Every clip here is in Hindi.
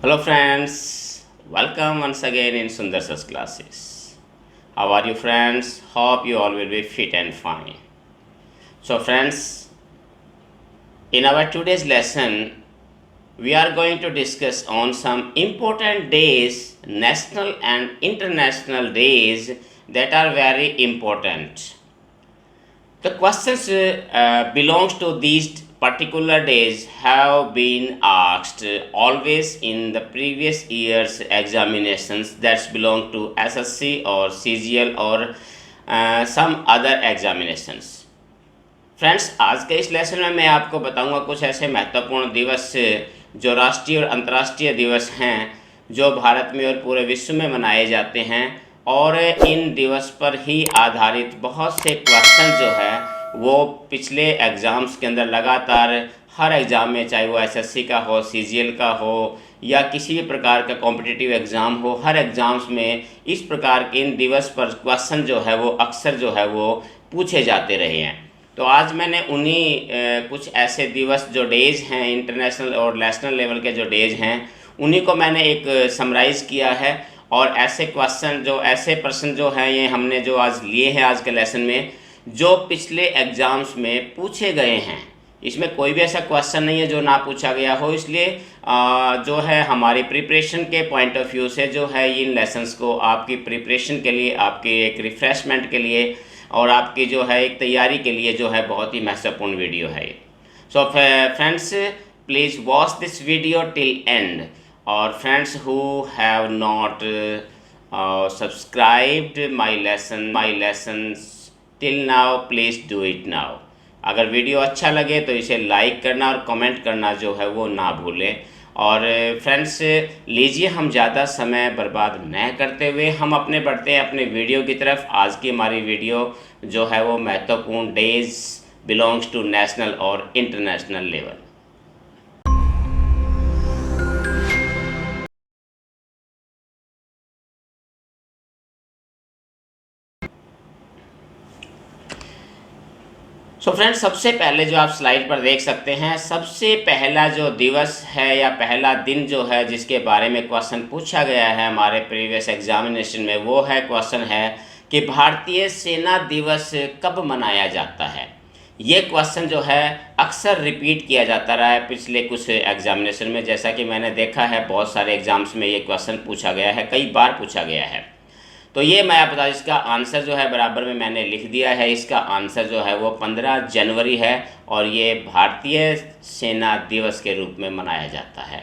Hello friends, welcome once again in Sundar Sir's classes. How are you friends? Hope you all will be fit and fine. So friends, in our today's lesson, we are going to discuss on some important days, national and international days that are very important. The questions belongs to these particular days have been asked always in the previous year's examinations that belong to SSC or CGL or some other examinations. Friends, आज के इस लेसन में मैं आपको बताऊंगा कुछ ऐसे महत्वपूर्ण दिवस जो राष्ट्रीय और अंतर्राष्ट्रीय दिवस हैं जो भारत में और पूरे विश्व में मनाए जाते हैं और इन दिवस पर ही आधारित बहुत से क्वेश्चन जो है वो पिछले एग्ज़ाम्स के अंदर लगातार हर एग्ज़ाम में, चाहे वो एसएससी का हो, सीजीएल का हो या किसी भी प्रकार का कॉम्पिटिटिव एग्ज़ाम हो, हर एग्ज़ाम्स में इस प्रकार के इन दिवस पर क्वेश्चन जो है वो अक्सर जो है वो पूछे जाते रहे हैं। तो आज मैंने उन्हीं कुछ ऐसे दिवस जो डेज हैं इंटरनेशनल और नेशनल लेवल के जो डेज हैं उन्हीं को मैंने एक समराइज़ किया है और ऐसे प्रश्न जो हैं ये हमने जो आज लिए हैं आज के लेसन में जो पिछले एग्ज़ाम्स में पूछे गए हैं। इसमें कोई भी ऐसा क्वेश्चन नहीं है जो ना पूछा गया हो, इसलिए जो है हमारी प्रिपरेशन के पॉइंट ऑफ व्यू से जो है इन लेसन्स को आपकी प्रिपरेशन के लिए, आपके एक रिफ़्रेशमेंट के लिए और आपकी जो है एक तैयारी के लिए जो है बहुत ही महत्वपूर्ण वीडियो है ये। So friends, please watch this video till end और friends who have not subscribed my lessons till now, please do it now. अगर वीडियो अच्छा लगे तो इसे लाइक करना और कमेंट करना जो है वो ना भूलें। और फ्रेंड्स, लीजिए हम ज़्यादा समय बर्बाद न करते हुए हम बढ़ते हैं अपने वीडियो की तरफ। आज की हमारी वीडियो जो है वो महत्वपूर्ण डेज बिलोंग्स टू नेशनल और इंटरनेशनल लेवल। सो फ्रेंड्स, सबसे पहले जो आप स्लाइड पर देख सकते हैं, सबसे पहला जो दिवस है या पहला दिन जो है जिसके बारे में क्वेश्चन पूछा गया है हमारे प्रीवियस एग्जामिनेशन में, वो है क्वेश्चन है कि भारतीय सेना दिवस कब मनाया जाता है। ये क्वेश्चन जो है अक्सर रिपीट किया जाता रहा है पिछले कुछ एग्जामिनेशन में। जैसा कि मैंने देखा है बहुत सारे एग्जाम्स में ये क्वेश्चन पूछा गया है, कई बार पूछा गया है। तो ये मैं आप बता, इसका आंसर जो है बराबर में मैंने लिख दिया है। इसका आंसर जो है वो 15 जनवरी है और ये भारतीय सेना दिवस के रूप में मनाया जाता है।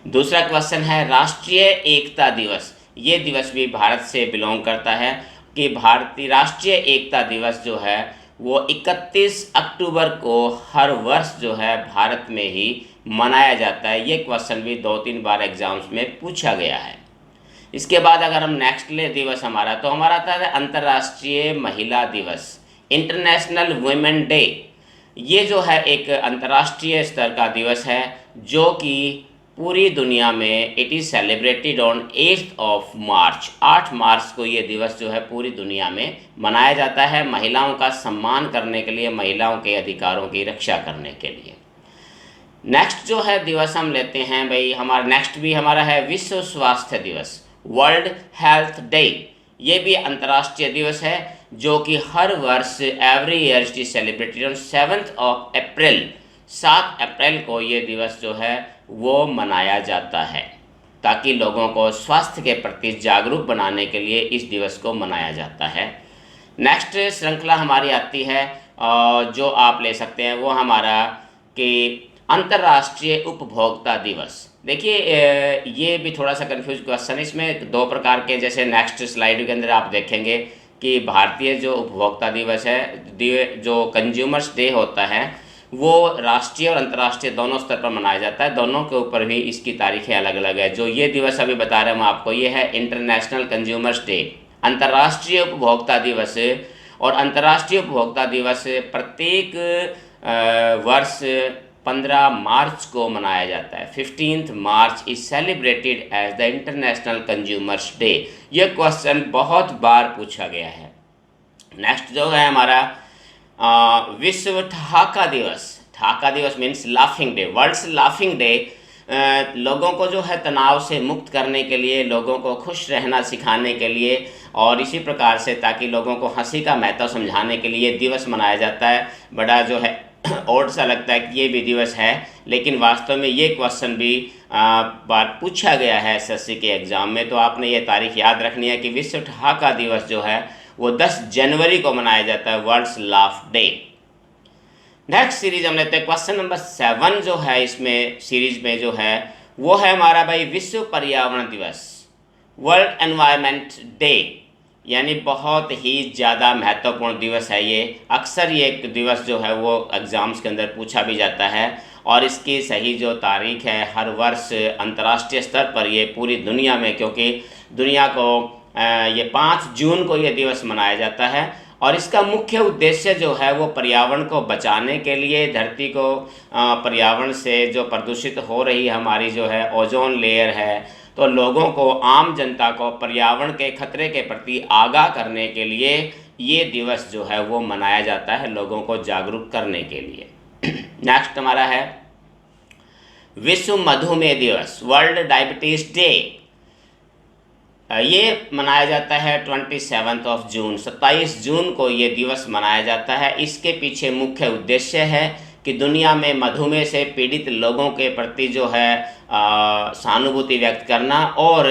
दूसरा क्वेश्चन है राष्ट्रीय एकता दिवस। ये दिवस भी भारत से बिलोंग करता है कि भारतीय राष्ट्रीय एकता दिवस जो है वो 31 अक्टूबर को हर वर्ष जो है भारत में ही मनाया जाता है। ये क्वेश्चन भी 2-3 बार एग्जाम्स में पूछा गया है। इसके बाद अगर हम नेक्स्ट ले दिवस हमारा, तो हमारा आता है अंतर्राष्ट्रीय महिला दिवस, इंटरनेशनल वुमेन डे। ये जो है एक अंतर्राष्ट्रीय स्तर का दिवस है जो कि पूरी दुनिया में it is celebrated on 8th of March. 8 मार्च को ये दिवस जो है पूरी दुनिया में मनाया जाता है महिलाओं का सम्मान करने के लिए, महिलाओं के अधिकारों की रक्षा करने के लिए। नेक्स्ट जो है दिवस हम लेते हैं भाई, हमारा नेक्स्ट भी हमारा है विश्व स्वास्थ्य दिवस, वर्ल्ड हेल्थ डे। ये भी अंतर्राष्ट्रीय दिवस है जो कि हर वर्ष every year it is celebrated on 7th of April. 7 अप्रैल को ये दिवस जो है वो मनाया जाता है ताकि लोगों को स्वास्थ्य के प्रति जागरूक बनाने के लिए इस दिवस को मनाया जाता है। नेक्स्ट श्रृंखला हमारी आती है जो आप ले सकते हैं, वो हमारा कि अंतर्राष्ट्रीय उपभोक्ता दिवस। देखिए ये भी थोड़ा सा कंफ्यूज क्वेश्चन है। इसमें 2 प्रकार के, जैसे नेक्स्ट स्लाइड के अंदर आप देखेंगे कि भारतीय जो उपभोक्ता दिवस है, जो कंज्यूमर्स डे होता है, वो राष्ट्रीय और अंतर्राष्ट्रीय दोनों स्तर पर मनाया जाता है। दोनों के ऊपर भी इसकी तारीखें अलग अलग है। जो ये दिवस अभी बता रहे हैं हम आपको, ये है इंटरनेशनल कंज्यूमर्स डे, अंतर्राष्ट्रीय उपभोक्ता दिवस। और अंतर्राष्ट्रीय उपभोक्ता दिवस प्रत्येक वर्ष 15 मार्च को मनाया जाता है। 15th March is celebrated as the international consumers day. यह क्वेश्चन बहुत बार पूछा गया है। नेक्स्ट जो है हमारा विश्व ठहाका दिवस। ठहाका दिवस means laughing day, world's laughing day लोगों को जो है तनाव से मुक्त करने के लिए, लोगों को खुश रहना सिखाने के लिए और इसी प्रकार से ताकि लोगों को हंसी का महत्व समझाने के लिए दिवस मनाया जाता है। बड़ा जो है और सा लगता है कि ये भी दिवस है, लेकिन वास्तव में ये क्वेश्चन भी बार पूछा गया है एसएससी के एग्ज़ाम में। तो आपने ये तारीख याद रखनी है कि विश्व ठहाका दिवस जो है वो 10 जनवरी को मनाया जाता है, world's laugh day. Next series हम लेते हैं, क्वेश्चन नंबर 7 जो है इसमें सीरीज में जो है वो है हमारा भाई विश्व पर्यावरण दिवस, वर्ल्ड एनवायरनमेंट डे। यानी बहुत ही ज़्यादा महत्वपूर्ण दिवस है ये। अक्सर ये एक दिवस जो है वो एग्ज़ाम्स के अंदर पूछा भी जाता है और इसकी सही जो तारीख है हर वर्ष अंतर्राष्ट्रीय स्तर पर ये पूरी दुनिया में, क्योंकि दुनिया को ये 5 जून को ये दिवस मनाया जाता है और इसका मुख्य उद्देश्य जो है वो पर्यावरण को बचाने के लिए, धरती को पर्यावरण से जो प्रदूषित हो रही हमारी जो है ओजोन लेयर है, तो लोगों को, आम जनता को पर्यावरण के खतरे के प्रति आगाह करने के लिए ये दिवस जो है वो मनाया जाता है, लोगों को जागरूक करने के लिए। नेक्स्ट हमारा है विश्व मधुमेह दिवस, वर्ल्ड डायबिटीज़ डे। ये मनाया जाता है 27 जून, 27 जून को ये दिवस मनाया जाता है। इसके पीछे मुख्य उद्देश्य है कि दुनिया में मधुमेह से पीड़ित लोगों के प्रति जो है सहानुभूति व्यक्त करना और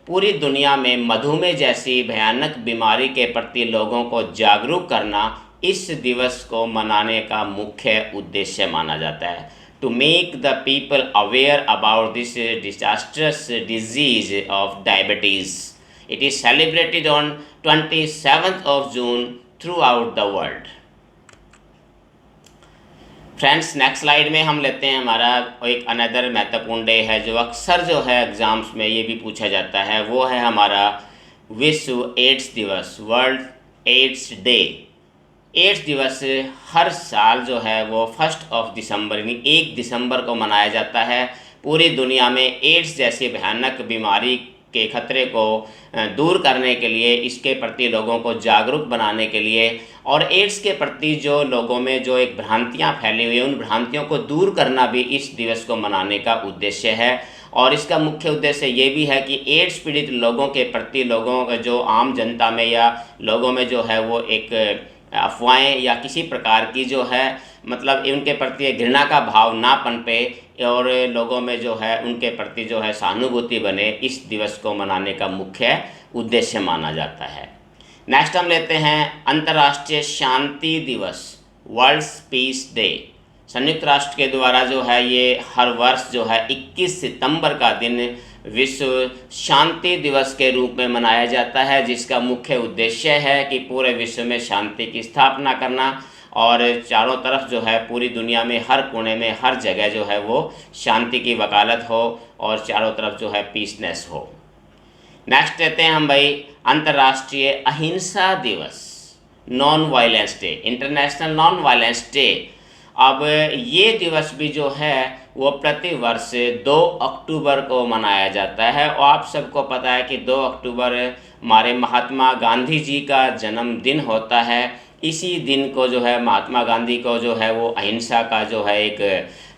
पूरी दुनिया में मधुमेह जैसी भयानक बीमारी के प्रति लोगों को जागरूक करना इस दिवस को मनाने का मुख्य उद्देश्य माना जाता है। To make the people aware about this disasters disease of diabetes, it is celebrated on 27 June throughout the world. Friends, next slide में हम लेते हैं हमारा एक अनदर महत्वपूर्ण डे है जो अक्सर जो है एग्ज़ाम्स में ये भी पूछा जाता है, वो है हमारा विश्व एड्स दिवस, वर्ल्ड एड्स डे। एड्स दिवस हर साल जो है वो 1 दिसंबर यानी 1 दिसंबर को मनाया जाता है। पूरी दुनिया में एड्स जैसी भयानक बीमारी के खतरे को दूर करने के लिए, इसके प्रति लोगों को जागरूक बनाने के लिए और एड्स के प्रति जो लोगों में जो एक भ्रांतियां फैली हुई हैं उन भ्रांतियों को दूर करना भी इस दिवस को मनाने का उद्देश्य है। और इसका मुख्य उद्देश्य ये भी है कि एड्स पीड़ित लोगों के प्रति, लोगों जो आम जनता में या लोगों में जो है वो एक अफवाहें या किसी प्रकार की जो है मतलब उनके प्रति घृणा का भाव ना पनपे और लोगों में जो है उनके प्रति जो है सहानुभूति बने, इस दिवस को मनाने का मुख्य उद्देश्य माना जाता है। नेक्स्ट हम लेते हैं अंतर्राष्ट्रीय शांति दिवस, वर्ल्ड्स पीस डे। संयुक्त राष्ट्र के द्वारा जो है ये हर वर्ष जो है 21 सितंबर का दिन विश्व शांति दिवस के रूप में मनाया जाता है, जिसका मुख्य उद्देश्य है कि पूरे विश्व में शांति की स्थापना करना और चारों तरफ जो है पूरी दुनिया में हर कोने में हर जगह जो है वो शांति की वकालत हो और चारों तरफ जो है पीसनेस हो। नेक्स्ट लेते हैं हम भाई अंतर्राष्ट्रीय अहिंसा दिवस, non violence day, international non violence day. अब ये दिवस भी जो है वो प्रतिवर्ष 2 अक्टूबर को मनाया जाता है और आप सबको पता है कि 2 अक्टूबर हमारे महात्मा गांधी जी का जन्मदिन होता है। इसी दिन को जो है महात्मा गांधी को जो है वो अहिंसा का जो है एक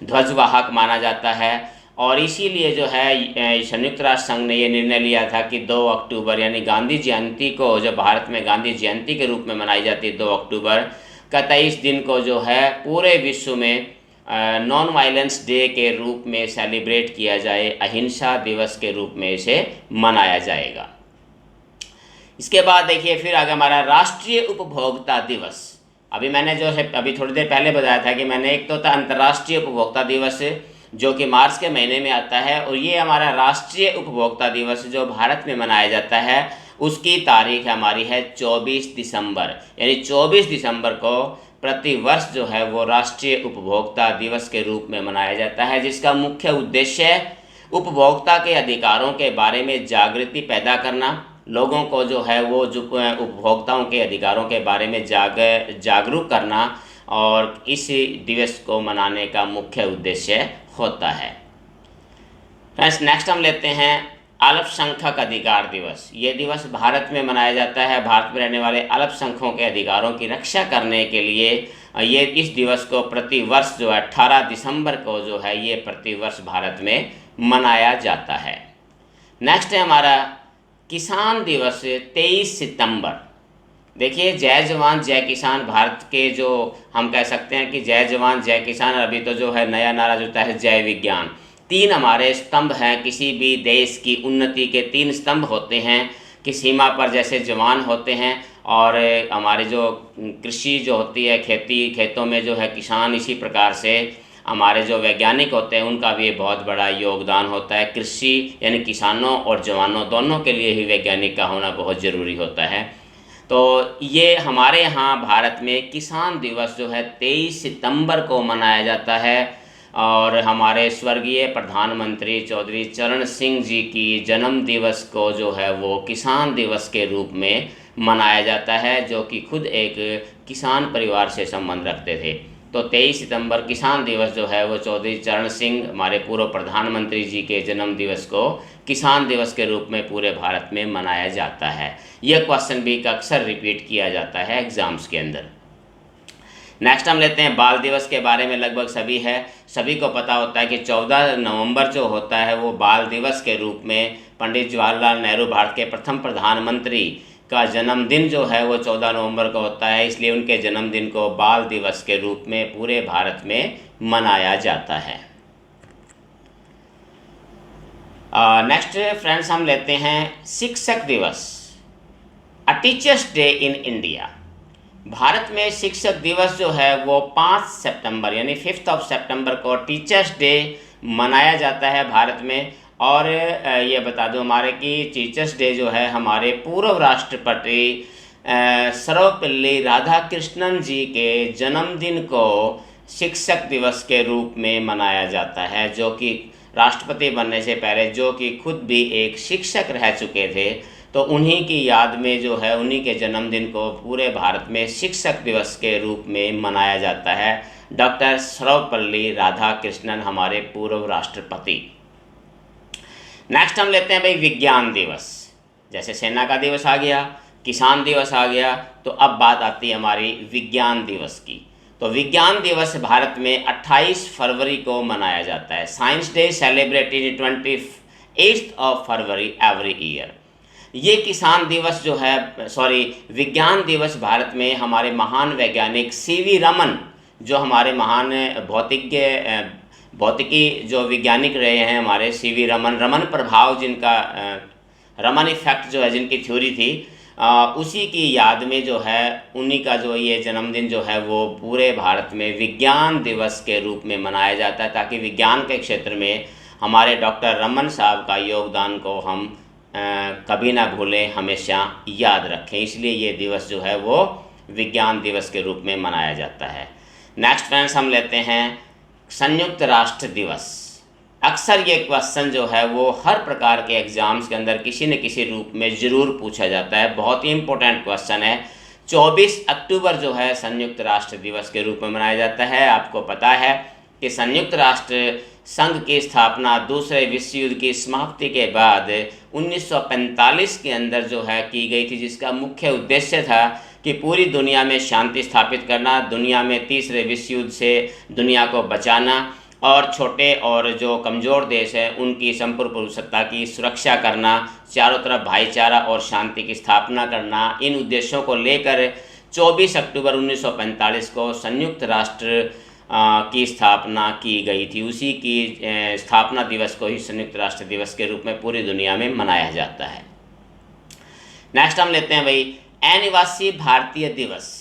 ध्वजवाहक माना जाता है और इसीलिए जो है संयुक्त राष्ट्र संघ ने ये निर्णय लिया था कि 2 अक्टूबर यानी गांधी जयंती को, जो भारत में गांधी जयंती के रूप में मनाई जाती है 2 अक्टूबर, कतई इस दिन को जो है पूरे विश्व में नॉन वायलेंस डे के रूप में सेलिब्रेट किया जाए, अहिंसा दिवस के रूप में इसे मनाया जाएगा। इसके बाद देखिए फिर आगे हमारा राष्ट्रीय उपभोक्ता दिवस। अभी मैंने जो है अभी थोड़ी देर पहले बताया था कि मैंने एक तो था अंतर्राष्ट्रीय उपभोक्ता दिवस जो कि मार्च के महीने में आता है और ये हमारा राष्ट्रीय उपभोक्ता दिवस जो भारत में मनाया जाता है उसकी तारीख हमारी है 24 दिसंबर, यानी 24 दिसंबर को प्रतिवर्ष जो है वो राष्ट्रीय उपभोक्ता दिवस के रूप में मनाया जाता है, जिसका मुख्य उद्देश्य उपभोक्ता के अधिकारों के बारे में जागृति पैदा करना, लोगों को जो है वो जो उपभोक्ताओं के अधिकारों के बारे में जागरूक करना और इस दिवस को मनाने का मुख्य उद्देश्य होता है। फ्रेंड्स, नेक्स्ट हम लेते हैं अल्पसंख्यक अधिकार दिवस। ये दिवस भारत में मनाया जाता है। भारत में रहने वाले अल्पसंख्यकों के अधिकारों की रक्षा करने के लिए ये इस दिवस को प्रतिवर्ष जो है 18 दिसंबर को जो है ये प्रतिवर्ष भारत में मनाया जाता है। नेक्स्ट है हमारा किसान दिवस 23 सितंबर। देखिए, जय जवान जय किसान भारत के जो हम कह सकते हैं कि जय जवान जय किसान, अभी तो जो है नया नारा जो है जय विज्ञान। तीन हमारे स्तंभ हैं, किसी भी देश की उन्नति के तीन स्तंभ होते हैं कि सीमा पर जैसे जवान होते हैं, और हमारे जो कृषि जो होती है, खेतों में जो है किसान, इसी प्रकार से हमारे जो वैज्ञानिक होते हैं उनका भी बहुत बड़ा योगदान होता है। कृषि यानी किसानों और जवानों दोनों के लिए ही वैज्ञानिक का होना बहुत ज़रूरी होता है। तो ये हमारे यहाँ भारत में किसान दिवस जो है 23 सितंबर को मनाया जाता है, और हमारे स्वर्गीय प्रधानमंत्री चौधरी चरण सिंह जी की जन्म दिवस को जो है वो किसान दिवस के रूप में मनाया जाता है, जो कि खुद एक किसान परिवार से संबंध रखते थे। तो 23 सितंबर किसान दिवस जो है वो चौधरी चरण सिंह हमारे पूर्व प्रधानमंत्री जी के जन्म दिवस को किसान दिवस के रूप में पूरे भारत में मनाया जाता है। यह क्वेश्चन भी अक्सर रिपीट किया जाता है एग्जाम्स के अंदर। नेक्स्ट हम लेते हैं बाल दिवस के बारे में। लगभग सभी को पता होता है कि 14 नवंबर जो होता है वो बाल दिवस के रूप में पंडित जवाहरलाल नेहरू, भारत के प्रथम प्रधानमंत्री, का जन्मदिन जो है वो 14 नवंबर को होता है, इसलिए उनके जन्मदिन को बाल दिवस के रूप में पूरे भारत में मनाया जाता है। नेक्स्ट फ्रेंड्स हम लेते हैं शिक्षक दिवस, a teachers day in India. भारत में शिक्षक दिवस जो है वो 5 सितंबर यानी 5 सितंबर को टीचर्स डे मनाया जाता है भारत में। और ये बता दूं हमारे कि टीचर्स डे जो है हमारे पूर्व राष्ट्रपति सर्वपल्ली राधाकृष्णन जी के जन्मदिन को शिक्षक दिवस के रूप में मनाया जाता है, जो कि राष्ट्रपति बनने से पहले जो कि खुद भी एक शिक्षक रह चुके थे, तो उन्हीं की याद में जो है उन्हीं के जन्मदिन को पूरे भारत में शिक्षक दिवस के रूप में मनाया जाता है। डॉक्टर सर्वपल्ली राधाकृष्णन हमारे पूर्व राष्ट्रपति। नेक्स्ट हम लेते हैं भाई विज्ञान दिवस। जैसे सेना का दिवस आ गया, किसान दिवस आ गया, तो अब बात आती है हमारी विज्ञान दिवस की। तो विज्ञान दिवस भारत में 28 फरवरी को मनाया जाता है। साइंस डे सेलिब्रेटेड 28 फरवरी एवरी ईयर। ये किसान दिवस जो है विज्ञान दिवस भारत में हमारे महान वैज्ञानिक सीवी रमन, जो हमारे महान भौतिकी जो वैज्ञानिक रहे हैं हमारे सीवी रमन प्रभाव, जिनका रमन इफेक्ट जो है जिनकी थ्योरी थी, उसी की याद में जो है उन्हीं का जो ये जन्मदिन जो है वो पूरे भारत में विज्ञान दिवस के रूप में मनाया जाता है, ताकि विज्ञान के क्षेत्र में हमारे डॉक्टर रमन साहब का योगदान को हम कभी ना भूलें, हमेशा याद रखें। इसलिए ये दिवस जो है वो विज्ञान दिवस के रूप में मनाया जाता है। नेक्स्ट फ्रेंड्स हम लेते हैं संयुक्त राष्ट्र दिवस। अक्सर ये क्वेश्चन जो है वो हर प्रकार के एग्ज़ाम्स के अंदर किसी न किसी रूप में ज़रूर पूछा जाता है, बहुत ही इम्पोर्टेंट क्वेश्चन है। 24 अक्टूबर जो है संयुक्त राष्ट्र दिवस के रूप में मनाया जाता है। आपको पता है कि संयुक्त राष्ट्र संघ की स्थापना दूसरे विश्व युद्ध की समाप्ति के बाद 1945 के अंदर जो है की गई थी, जिसका मुख्य उद्देश्य था कि पूरी दुनिया में शांति स्थापित करना, दुनिया में तीसरे विश्व युद्ध से दुनिया को बचाना, और छोटे और जो कमज़ोर देश हैं उनकी संपूर्ण सत्ता की सुरक्षा करना, चारों तरफ भाईचारा और शांति की स्थापना करना। इन उद्देश्यों को लेकर 24 अक्टूबर 1945 को संयुक्त राष्ट्र की स्थापना की गई थी। उसी की स्थापना दिवस को ही संयुक्त राष्ट्र दिवस के रूप में पूरी दुनिया में मनाया जाता है। नेक्स्ट हम लेते हैं भाई अनिवासी भारतीय दिवस।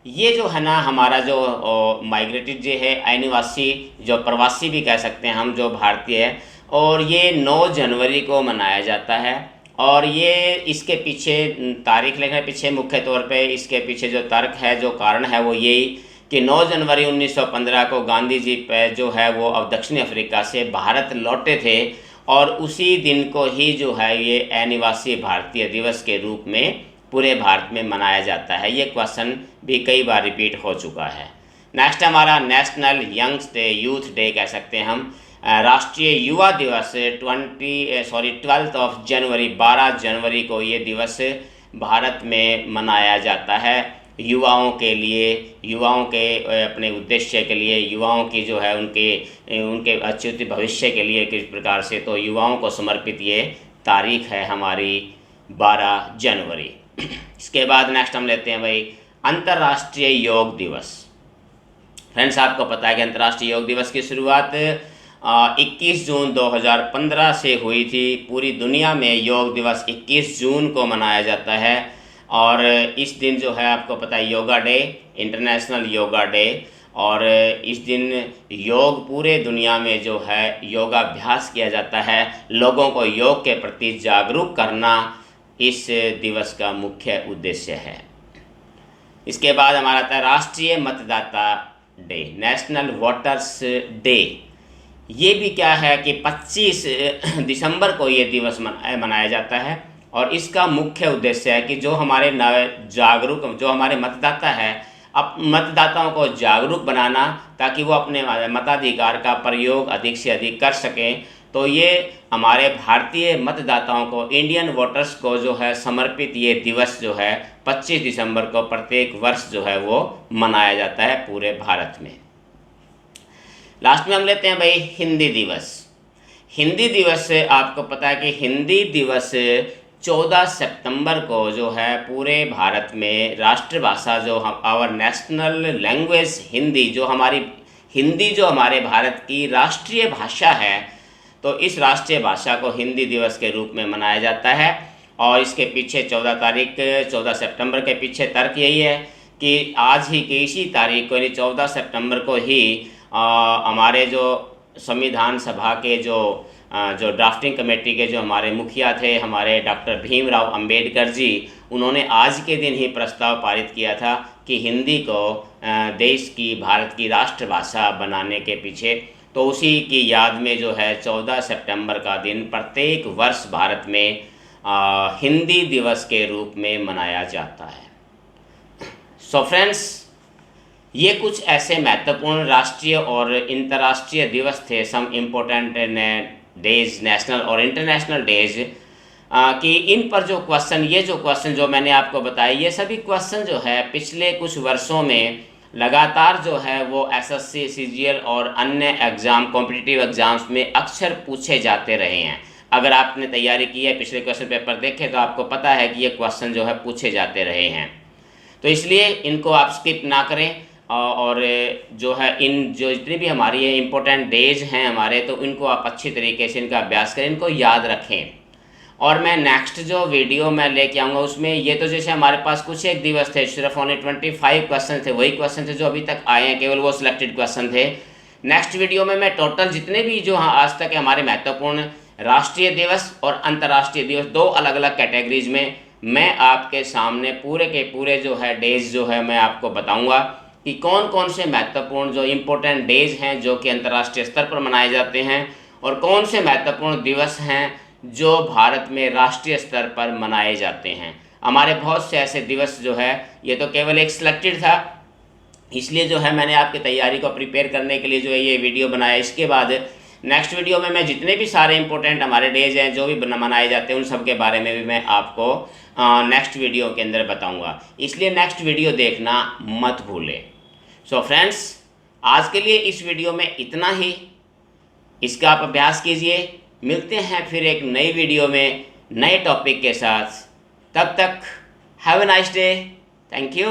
ये जो है ना हमारा जो माइग्रेटेड जो है अनिवासी, जो प्रवासी भी कह सकते हैं हम, जो भारतीय है, और ये 9 जनवरी को मनाया जाता है। और ये इसके पीछे तारीख लिखने पीछे मुख्य तौर पे इसके पीछे जो तर्क है, जो कारण है, वो यही कि 9 जनवरी 1915 को गांधी जी जो है वो अब दक्षिण अफ्रीका से भारत लौटे थे, और उसी दिन को ही जो है ये अनिवासी भारतीय दिवस के रूप में पूरे भारत में मनाया जाता है। ये क्वेश्चन भी कई बार रिपीट हो चुका है। नेक्स्ट हमारा national youngs day, youth day कह सकते हैं हम, राष्ट्रीय युवा दिवस 12 जनवरी 12 जनवरी को ये दिवस भारत में मनाया जाता है। युवाओं के लिए, युवाओं के अपने उद्देश्य के लिए, युवाओं की जो है उनके उनके अच्युत भविष्य के लिए किस प्रकार से, तो युवाओं को समर्पित ये तारीख है हमारी 12 जनवरी। इसके बाद नेक्स्ट हम लेते हैं भाई अंतर्राष्ट्रीय योग दिवस। फ्रेंड्स, आपको पता है कि अंतर्राष्ट्रीय योग दिवस की शुरुआत 21 जून 2015 से हुई थी। पूरी दुनिया में योग दिवस 21 जून को मनाया जाता है और इस दिन जो है आपको पता है yoga day, international yoga day, और इस दिन योग पूरे दुनिया में जो है योगाभ्यास किया जाता है। लोगों को योग के प्रति जागरूक करना इस दिवस का मुख्य उद्देश्य है। इसके बाद हमारा आता है राष्ट्रीय मतदाता डे, नेशनल वोटर्स डे। ये भी क्या है कि 25 दिसंबर को ये दिवस मनाया जाता है और इसका मुख्य उद्देश्य है कि जो हमारे जो हमारे मतदाता है, अब मतदाताओं को जागरूक बनाना ताकि वो अपने मताधिकार का प्रयोग अधिक से अधिक कर सकें। तो ये हमारे भारतीय मतदाताओं को, इंडियन वोटर्स को जो है समर्पित ये दिवस जो है 25 दिसंबर को प्रत्येक वर्ष जो है वो मनाया जाता है पूरे भारत में। लास्ट में हम लेते हैं भाई हिंदी दिवस। हिंदी दिवस आपको पता है कि हिंदी दिवस 14 सितंबर को जो है पूरे भारत में राष्ट्रभाषा जो आवर नेशनल लैंग्वेज हिंदी, जो हमारी हिंदी जो हमारे भारत की राष्ट्रीय भाषा है, तो इस राष्ट्रीय भाषा को हिंदी दिवस के रूप में मनाया जाता है। और इसके पीछे 14 सितंबर के पीछे तर्क यही है कि आज ही की इसी तारीख को यानी 14 सितंबर को ही हमारे जो संविधान सभा के जो ड्राफ्टिंग कमेटी के जो हमारे मुखिया थे, हमारे डॉक्टर भीमराव अंबेडकर जी, उन्होंने आज के दिन ही प्रस्ताव पारित किया था कि हिंदी को देश की, भारत की राष्ट्रभाषा बनाने के पीछे। तो उसी की याद में जो है 14 सितंबर का दिन प्रत्येक वर्ष भारत में हिंदी दिवस के रूप में मनाया जाता है। सो फ्रेंड्स, ये कुछ ऐसे महत्वपूर्ण राष्ट्रीय और अंतर्राष्ट्रीय दिवस थे, सम इम्पोर्टेंट डेज, नेशनल और इंटरनेशनल डेज, कि इन पर जो क्वेश्चन जो मैंने आपको बताए, ये सभी क्वेश्चन जो है पिछले कुछ वर्षों में लगातार जो है वो एसएससी, सीजीएल और अन्य एग्ज़ाम, कॉम्पिटिटिव एग्ज़ाम्स में अक्सर पूछे जाते रहे हैं। अगर आपने तैयारी की है, पिछले क्वेश्चन पेपर देखे, तो आपको पता है कि ये क्वेश्चन जो है पूछे जाते रहे हैं। तो इसलिए इनको आप स्किप ना करें और जो है इन जो जितने भी हमारी ये इम्पोर्टेंट डेज हैं हमारे, तो इनको आप अच्छी तरीके से इनका अभ्यास करें, इनको याद रखें। और मैं नेक्स्ट जो वीडियो मैं लेके आऊँगा उसमें, ये तो जैसे हमारे पास कुछ एक दिवस थे, सिर्फ ओनली 25 क्वेश्चन थे, वही क्वेश्चन थे जो अभी तक आए हैं, केवल वो सिलेक्टेड क्वेश्चन थे। नेक्स्ट वीडियो में मैं टोटल जितने भी जो आज तक हमारे महत्वपूर्ण राष्ट्रीय दिवस और अंतर्राष्ट्रीय दिवस, दो अलग अलग कैटेगरीज में मैं आपके सामने पूरे के पूरे जो है डेज जो है मैं आपको बताऊँगा कि कौन कौन से महत्वपूर्ण जो इम्पोर्टेंट डेज हैं जो कि अंतर्राष्ट्रीय स्तर पर मनाए जाते हैं, और कौन से महत्वपूर्ण दिवस हैं जो भारत में राष्ट्रीय स्तर पर मनाए जाते हैं। हमारे बहुत से ऐसे दिवस जो है, ये तो केवल एक सिलेक्टेड था, इसलिए जो है मैंने आपकी तैयारी को प्रिपेयर करने के लिए जो है ये वीडियो बनाया। इसके बाद नेक्स्ट वीडियो में मैं जितने भी सारे इंपॉर्टेंट हमारे डेज हैं जो भी मनाए जाते हैं, उन सब के बारे में भी मैं आपको नेक्स्ट वीडियो के अंदर बताऊंगा, इसलिए नेक्स्ट वीडियो देखना मत भूलें। सो फ्रेंड्स, आज के लिए इस वीडियो में इतना ही, इसका आप अभ्यास कीजिए। मिलते हैं फिर एक नई वीडियो में नए टॉपिक के साथ, तब तक have a nice day, thank you.